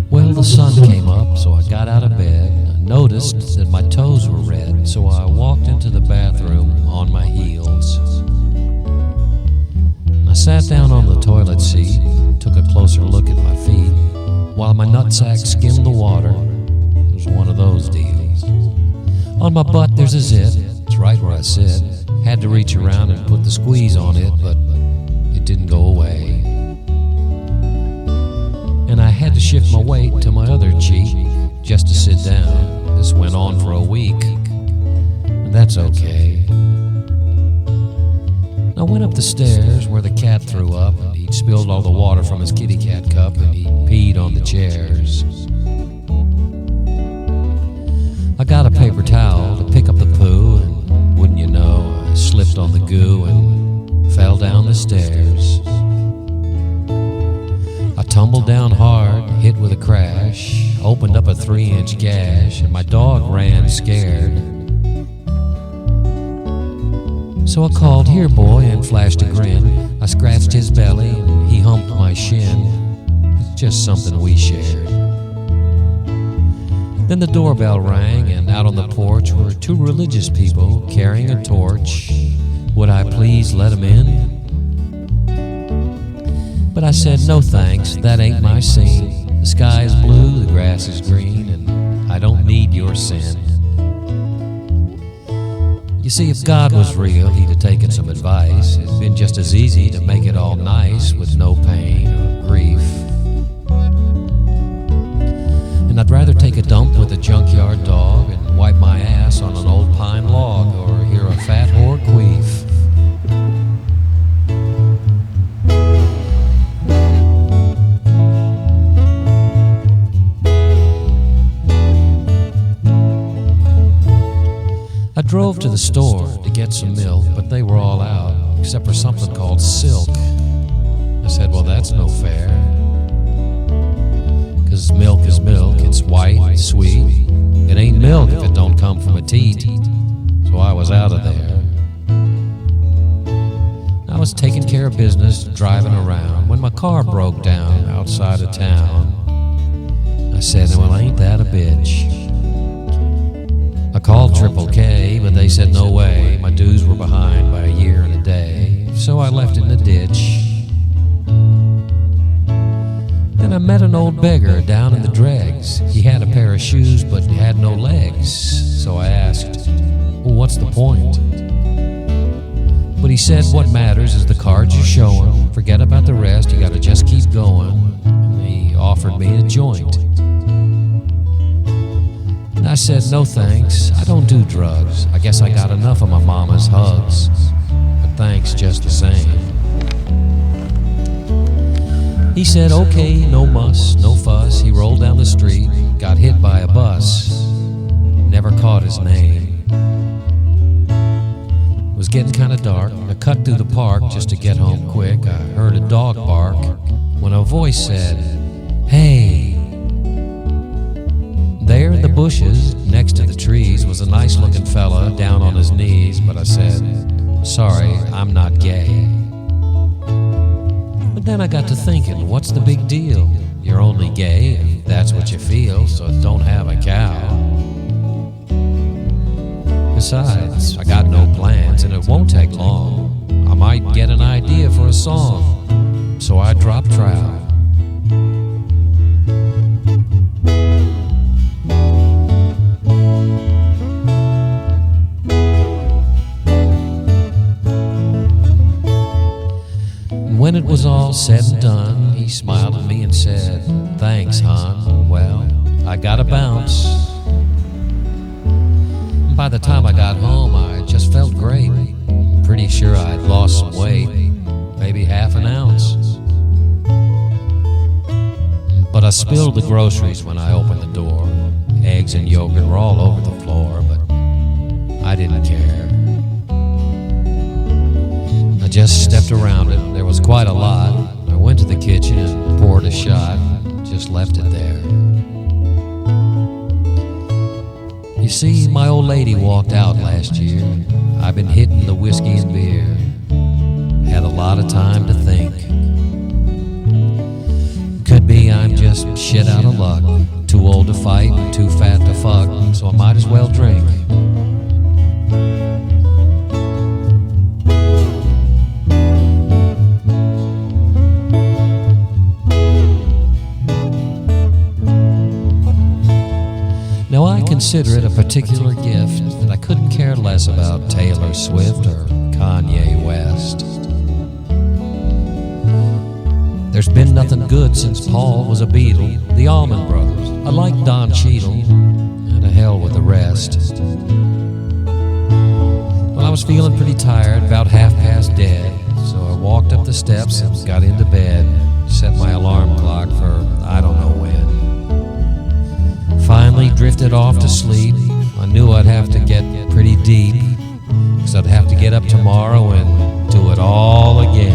Well, the sun came up, so I got out of bed. I noticed that my toes were red, so I walked into the bathroom on my heels. I sat down on the toilet seat, took a closer look at my feet, while my nutsack skimmed the water. It was one of those deals. On my butt there's a zit, it's right where I sit. Had to reach around and put the squeeze on it, but it didn't go away. And I had to shift my weight to my other cheek just to sit down. This went on for a week, and that's okay. I went up the stairs where the cat threw up, and he'd spilled all the water from his kitty cat cup, and he peed on the chairs. I got a paper towel to pick up the poo, and wouldn't you know, I slipped on the goo and fell down the stairs. I tumbled down hard, hit with a crash, opened up a 3-inch gash, and my dog ran scared. So I called, "Here, boy," and flashed a grin. I scratched his belly, and he humped my shin. It's just something we shared. Then the doorbell rang, and out on the porch were 2 religious people carrying a torch. Would I please let them in? But I said, "No thanks, that ain't my scene. The sky is blue, the grass is green, and I don't need your sin." You see, if God was real, he'd have taken some advice. It'd been just as easy to make it all nice with no pain or grief. And I'd rather take a dump with a junkyard dog and wipe my ass on an old pine log or hear a fat whore queef. I drove to the store to get some milk, but they were all out, except for something called silk. I said, "Well, that's no fair. 'Cause milk is milk, it's white and sweet. It ain't milk if it don't come from a teat." So I was out of there. I was taking care of business, driving around, when my car broke down outside of town. I said, "Well, ain't that a bitch?" I called Triple K, but they said no way. My dues were behind by a year and a day, so I left it in the ditch. Then I met an old beggar down in the dregs. He had a pair of shoes, but he had no legs. So I asked, "Well, what's the point?" But he said, "What matters is the cards you're showing. Forget about the rest, you gotta just keep going." And he offered me a joint. I said, "No thanks, I don't do drugs. I guess I got enough of my mama's hugs. But thanks just the same." He said, "Okay, no muss, no fuss." He rolled down the street, got hit by a bus. Never caught his name. It was getting kind of dark. I cut through the park just to get home quick. I heard a dog bark when a voice said, "Hey." There in the bushes, next to the trees, was a nice-looking fella down on his knees, but I said, "Sorry, I'm not gay." But then I got to thinking, what's the big deal? You're only gay if that's what you feel, so don't have a cow. Besides, I got no plans, and it won't take long. I might get an idea for a song, so I dropped trowel. When it was all said and done, he smiled at me and said, "Thanks, hon. Well, I gotta bounce." By the time I got home, I just felt great. Pretty sure I'd lost some weight, maybe half an ounce. But I spilled the groceries when I opened the door. Eggs and yogurt were all over the floor, but I didn't care. I just stepped around it. There was quite a lot. I went to the kitchen and poured a shot, just left it there. You see, my old lady walked out last year. I've been hitting the whiskey and beer. Had a lot of time to think. Could be I'm just shit out of luck. Too old to fight and too fat to fuck, so I might as well drink. Now I consider it a particular gift that I couldn't care less about Taylor Swift or Kanye West. There's been nothing good since Paul was a Beatle, the Allman Brothers. I like Don Cheadle, and to hell with the rest. Well, I was feeling pretty tired, about half past dead, so I walked up the steps and got into bed, set my alarm clock for I don't know when. Finally drifted off to sleep. I knew I'd have to get pretty deep, because I'd have to get up tomorrow and do it all again.